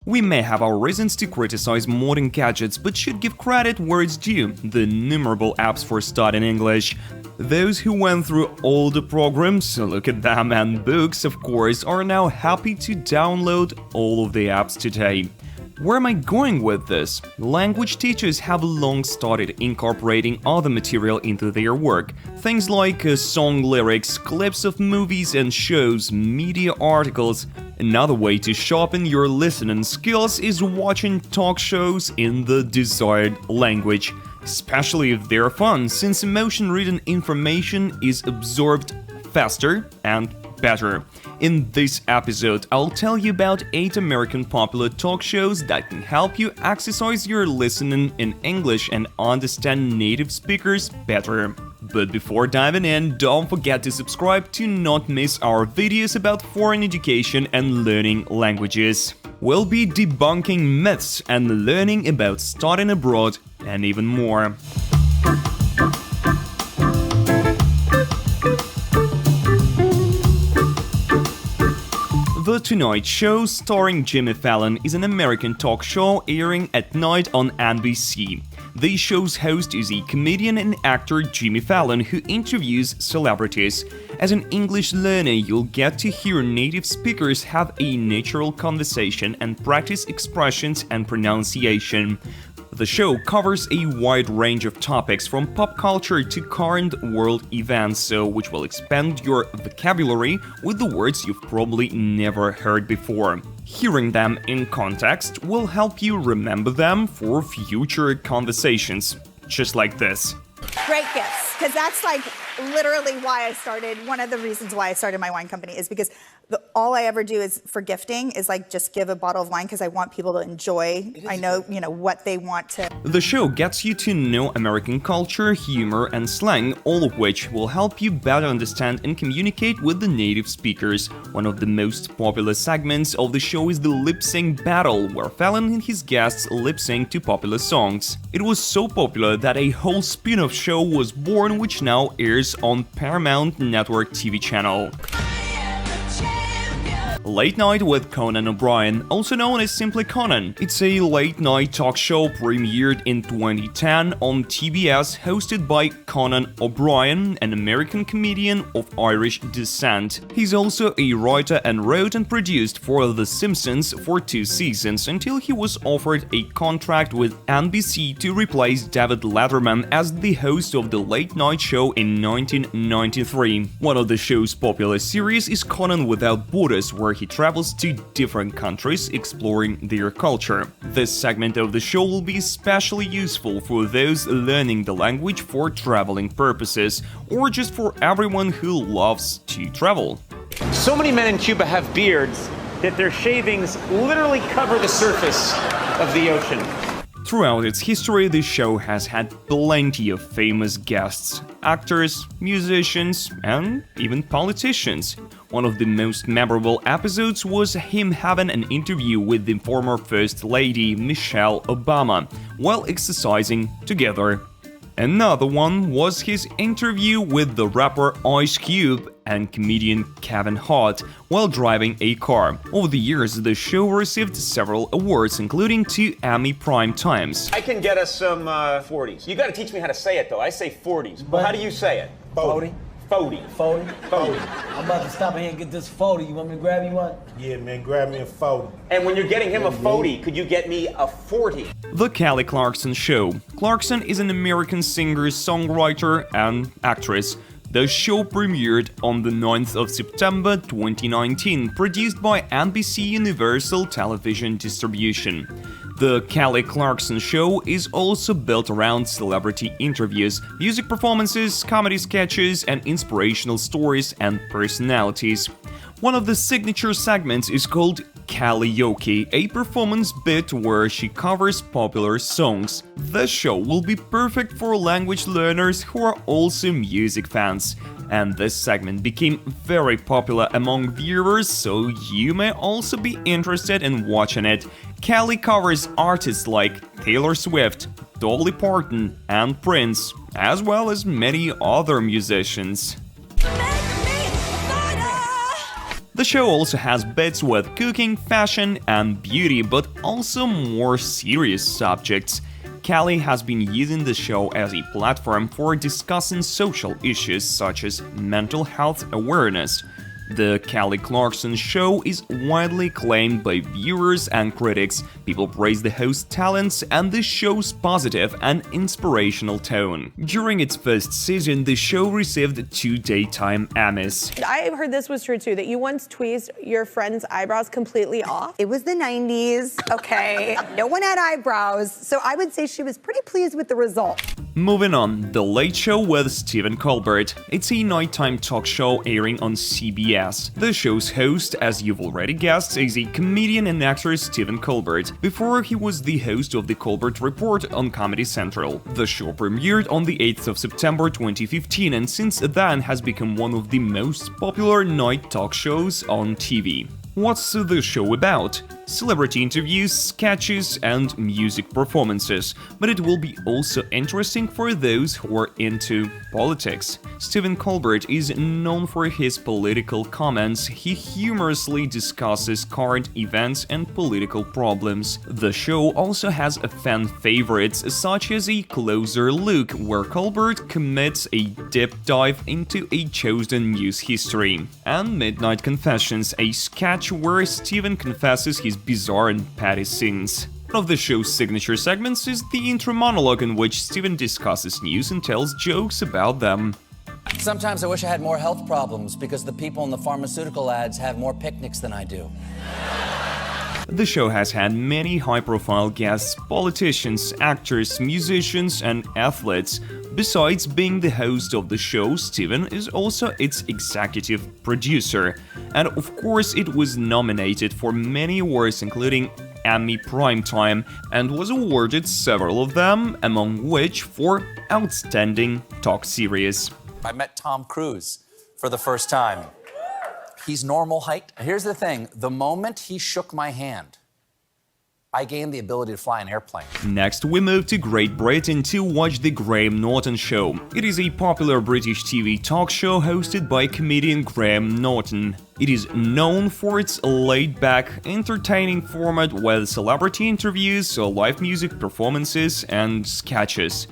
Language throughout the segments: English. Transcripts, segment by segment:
We may have our reasons to criticize modern gadgets, but should give credit where it's due: the innumerable apps for studying English. Those who went through all the programs, look at them, and books, of course, are now happy to download all of the apps today. Where am I going with this? Language teachers have long started incorporating other material into their work. Things like song lyrics, clips of movies and shows, media articles. Another way to sharpen your listening skills is watching talk shows in the desired language, especially if they're fun, since emotion-ridden information is absorbed faster and better. In this episode, I'll tell you about 8 American popular talk shows that can help you exercise your listening in English and understand native speakers better. But before diving in, don't forget to subscribe to not miss our videos about foreign education and learning languages. We'll be debunking myths and learning about studying abroad and even more. The Tonight Show, starring Jimmy Fallon, is an American talk show airing at night on NBC. The show's host is a comedian and actor Jimmy Fallon, who interviews celebrities. As an English learner, you'll get to hear native speakers have a natural conversation and practice expressions and pronunciation. The show covers a wide range of topics from pop culture to current world events, which will expand your vocabulary with the words you've probably never heard before. Hearing them in context will help you remember them for future conversations, just like this. Great gifts, because that's like literally why I started, one of the reasons why I started my wine company is because all I ever do is for gifting is like just give a bottle of wine because I want people to enjoy. I know, what they want to. The show gets you to know American culture, humor, and slang, all of which will help you better understand and communicate with the native speakers. One of the most popular segments of the show is the lip sync battle, where Fallon and his guests lip sync to popular songs. It was so popular that a whole spin-off show was born, which now airs on Paramount Network TV channel. Late Night with Conan O'Brien, also known as simply Conan. It's a late-night talk show premiered in 2010 on TBS, hosted by Conan O'Brien, an American comedian of Irish descent. He's also a writer and wrote and produced for The Simpsons for 2 seasons, until he was offered a contract with NBC to replace David Letterman as the host of the late night show in 1993. One of the show's popular series is Conan Without Borders, where he travels to different countries exploring their culture. This segment of the show will be especially useful for those learning the language for traveling purposes, or just for everyone who loves to travel. So many men in Cuba have beards that their shavings literally cover the surface of the ocean. Throughout its history, the show has had plenty of famous guests, actors, musicians, and even politicians. One of the most memorable episodes was him having an interview with the former First Lady, Michelle Obama, while exercising together. Another one was his interview with the rapper Ice Cube and comedian Kevin Hart while driving a car. Over the years, the show received several awards, including 2 Emmy Prime Times. I can get us some 40s. You gotta teach me how to say it though. I say 40s. Well, how do you say it? 40. 40. 40? 40. I'm about to stop in here and get this 40. You want me to grab you one? Yeah, man, grab me a 40. And when you're getting him a 40, could you get me a 40? The Kelly Clarkson Show. Clarkson is an American singer, songwriter, and actress. The show premiered on the 9th of September 2019, produced by NBC Universal Television Distribution. The Kelly Clarkson Show is also built around celebrity interviews, music performances, comedy sketches, and inspirational stories and personalities. One of the signature segments is called Karaoke, a performance bit where she covers popular songs. The show will be perfect for language learners who are also music fans. And this segment became very popular among viewers, so you may also be interested in watching it. Kelly covers artists like Taylor Swift, Dolly Parton, and Prince, as well as many other musicians. The show also has bits with cooking, fashion, and beauty, but also more serious subjects. Kelly has been using the show as a platform for discussing social issues such as mental health awareness. The Kelly Clarkson show is widely acclaimed by viewers and critics. People praise the host's talents and the show's positive and inspirational tone. During its first season, the show received 2 Daytime Emmys. I heard this was true too, that you once tweezed your friend's eyebrows completely off. It was the 90s, okay? No one had eyebrows, so I would say she was pretty pleased with the result. Moving on, The Late Show with Stephen Colbert. It's a nighttime talk show airing on CBS. The show's host, as you've already guessed, is a comedian and actor Stephen Colbert. Before, he was the host of The Colbert Report on Comedy Central. The show premiered on the 8th of September 2015 and since then has become one of the most popular night talk shows on TV. What's the show about? Celebrity interviews, sketches, and music performances, but it will be also interesting for those who are into politics. Stephen Colbert is known for his political comments. He humorously discusses current events and political problems. The show also has fan favorites, such as A Closer Look, where Colbert commits a deep dive into a chosen news history, and Midnight Confessions, a sketch where Stephen confesses his bizarre and petty sins. One of the show's signature segments is the intro monologue, in which Stephen discusses news and tells jokes about them. Sometimes I wish I had more health problems because the people in the pharmaceutical ads have more picnics than I do. The show has had many high-profile guests, politicians, actors, musicians, and athletes. Besides being the host of the show, Stephen is also its executive producer. And of course, it was nominated for many awards, including Emmy Primetime, and was awarded several of them, among which for Outstanding Talk Series. I met Tom Cruise for the first time. He's normal height. Here's the thing, the moment he shook my hand, I gained the ability to fly an airplane. Next, we move to Great Britain to watch The Graham Norton Show. It is a popular British TV talk show hosted by comedian Graham Norton. It is known for its laid-back, entertaining format with celebrity interviews, live music performances, and sketches.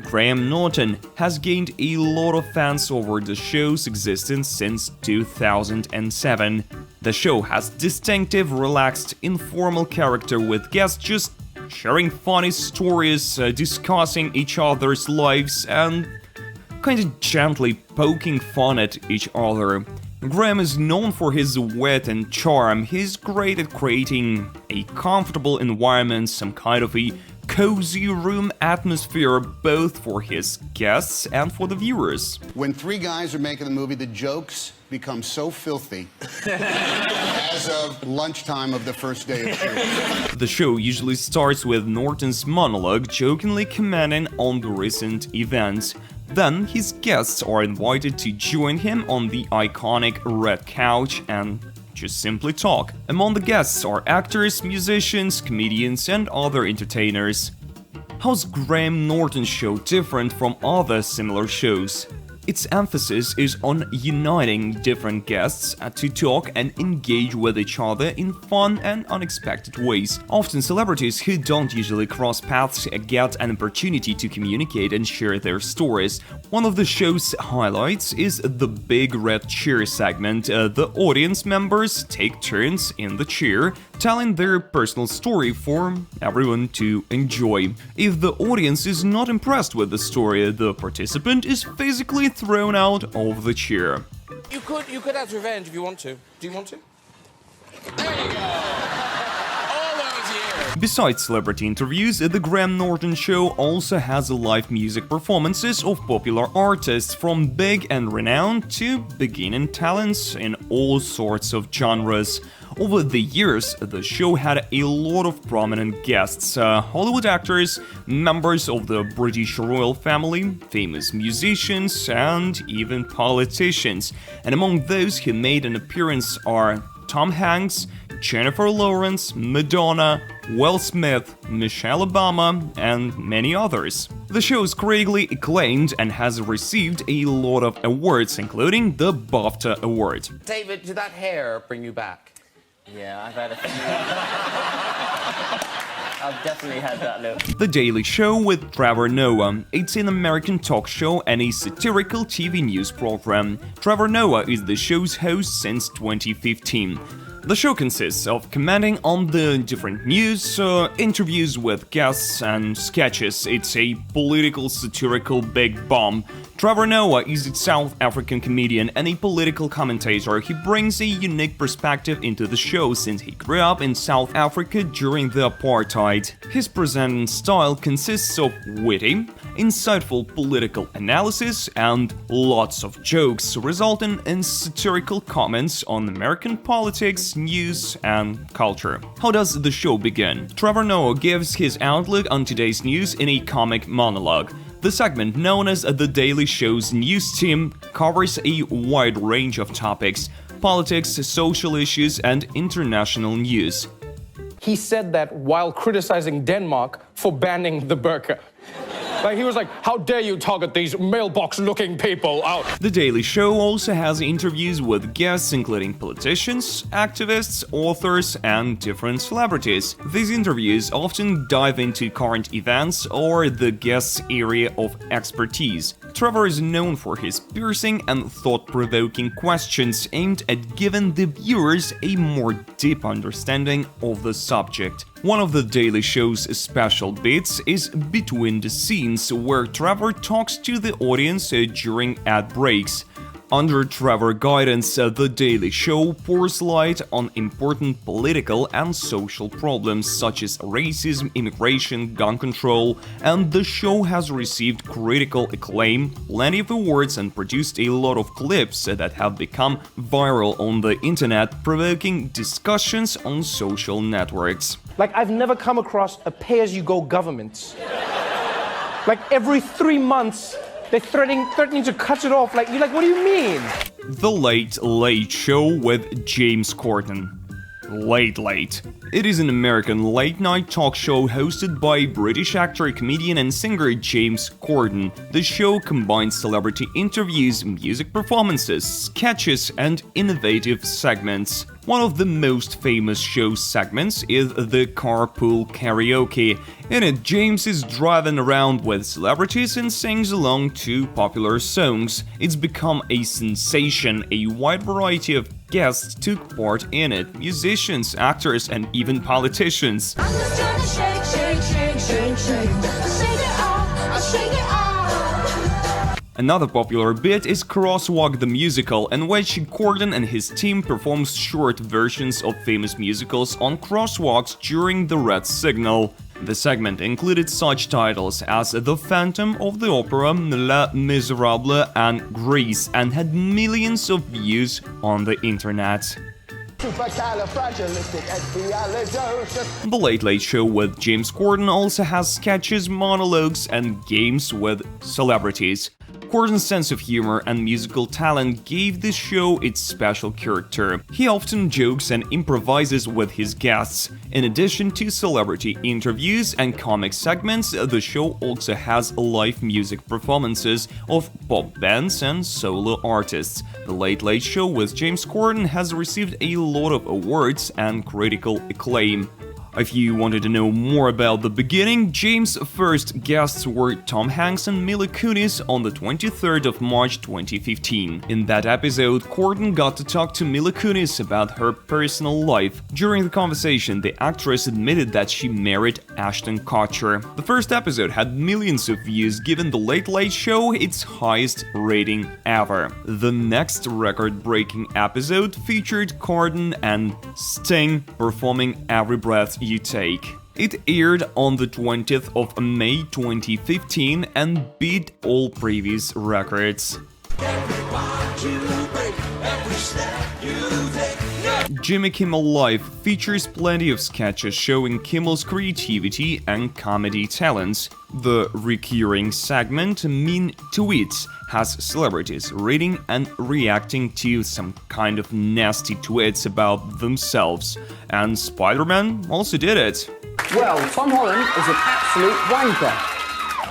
Graham Norton has gained a lot of fans over the show's existence since 2007. The show has distinctive, relaxed, informal character with guests just sharing funny stories, discussing each other's lives, and kind of gently poking fun at each other. Graham is known for his wit and charm. He's great at creating a comfortable environment, some kind of a cozy room atmosphere, both for his guests and for the viewers. When 3 guys are making the movie, the jokes become so filthy as of lunchtime of the first day of shoot. The show usually starts with Norton's monologue, jokingly commenting on the recent events. Then his guests are invited to join him on the iconic red couch and just simply talk. Among the guests are actors, musicians, comedians, and other entertainers. How's Graham Norton's show different from other similar shows? Its emphasis is on uniting different guests to talk and engage with each other in fun and unexpected ways. Often celebrities who don't usually cross paths get an opportunity to communicate and share their stories. One of the show's highlights is the Big Red Chair segment. The audience members take turns in the chair, telling their personal story for everyone to enjoy. If the audience is not impressed with the story, the participant is physically thrown out of the chair. You could have revenge if you want to. Do you want to? There you go! All those years! Besides celebrity interviews, The Graham Norton Show also has live music performances of popular artists, from big and renowned to beginning talents in all sorts of genres. Over the years, the show had a lot of prominent guests, Hollywood actors, members of the British royal family, famous musicians, and even politicians. And among those who made an appearance are Tom Hanks, Jennifer Lawrence, Madonna, Will Smith, Michelle Obama, and many others. The show is critically acclaimed and has received a lot of awards, including the BAFTA Award. David, did that hair bring you back? Yeah, I've had a few. I've definitely had that look. The Daily Show with Trevor Noah. It's an American talk show and a satirical TV news program. Trevor Noah is the show's host since 2015. The show consists of commenting on the different news, interviews with guests, and sketches. It's a political satirical big bomb. Trevor Noah is a South African comedian and a political commentator. He brings a unique perspective into the show since he grew up in South Africa during the apartheid. His presenting style consists of witty, insightful political analysis and lots of jokes, resulting in satirical comments on American politics, news, and culture. How does the show begin? Trevor Noah gives his outlook on today's news in a comic monologue. The segment, known as The Daily Show's news team, covers a wide range of topics: politics, social issues, and international news. He said that while criticizing Denmark for banning the burqa. Like, he was like, how dare you target these mailbox-looking people out? The Daily Show also has interviews with guests including politicians, activists, authors, and different celebrities. These interviews often dive into current events or the guest's area of expertise. Trevor is known for his piercing and thought-provoking questions aimed at giving the viewers a more deep understanding of the subject. One of the Daily Show's special bits is Between the Scenes, where Trevor talks to the audience during ad breaks. Under Trevor guidance, The Daily Show pours light on important political and social problems such as racism, immigration, gun control, and the show has received critical acclaim, plenty of awards, and produced a lot of clips that have become viral on the internet, provoking discussions on social networks. Like, I've never come across a pay-as-you-go government. Like, every 3 months, they're threatening to cut it off. Like, you're like, what do you mean? The Late Late Show with James Corden. Late Late. It is an American late-night talk show hosted by British actor, comedian, and singer James Corden. The show combines celebrity interviews, music performances, sketches, and innovative segments. One of the most famous show segments is the Carpool Karaoke. In it, James is driving around with celebrities and sings along to popular songs. It's become a sensation. A wide variety of guests took part in it: musicians, actors, and even politicians. I'm just trying to shake, shake, shake, shake, shake. Shake it off, shake it off. Another popular bit is Crosswalk the Musical, in which Corden and his team performs short versions of famous musicals on crosswalks during the red signal. The segment included such titles as The Phantom of the Opera, Les Miserables, and Grease, and had millions of views on the internet. The Late Late Show with James Corden also has sketches, monologues, and games with celebrities. Corden's sense of humor and musical talent gave the show its special character. He often jokes and improvises with his guests. In addition to celebrity interviews and comic segments, the show also has live music performances of pop bands and solo artists. The Late Late Show with James Corden has received a lot of awards and critical acclaim. If you wanted to know more about the beginning, James' first guests were Tom Hanks and Mila Kunis on the 23rd of March 2015. In that episode, Corden got to talk to Mila Kunis about her personal life. During the conversation, the actress admitted that she married Ashton Kutcher. The first episode had millions of views, giving The Late Late Show its highest rating ever. The next record-breaking episode featured Corden and Sting performing Every Breath You Take. It aired on the 20th of May 2015 and beat all previous records. Jimmy Kimmel Live features plenty of sketches showing Kimmel's creativity and comedy talents. The recurring segment Mean Tweets has celebrities reading and reacting to some kind of nasty tweets about themselves, and Spider-Man also did it. Well, Tom Holland is an absolute wanker.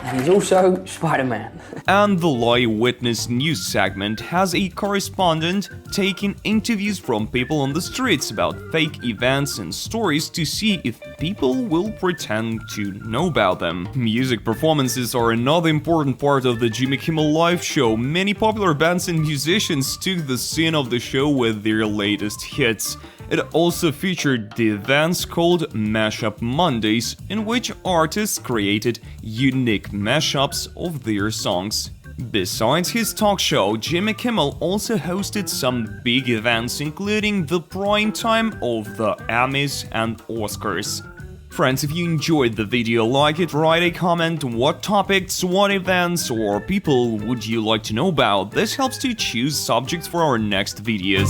And he's also Spider-Man. And the Lie Witness news segment has a correspondent taking interviews from people on the streets about fake events and stories to see if people will pretend to know about them. Music performances are another important part of the Jimmy Kimmel Live show. Many popular bands and musicians took the scene of the show with their latest hits. It also featured the events called Mashup Mondays, in which artists created unique mashups of their songs. Besides his talk show, Jimmy Kimmel also hosted some big events, including the prime time of the Emmys and Oscars. Friends, if you enjoyed the video, like it, write a comment, what topics, what events or people would you like to know about. This helps to choose subjects for our next videos.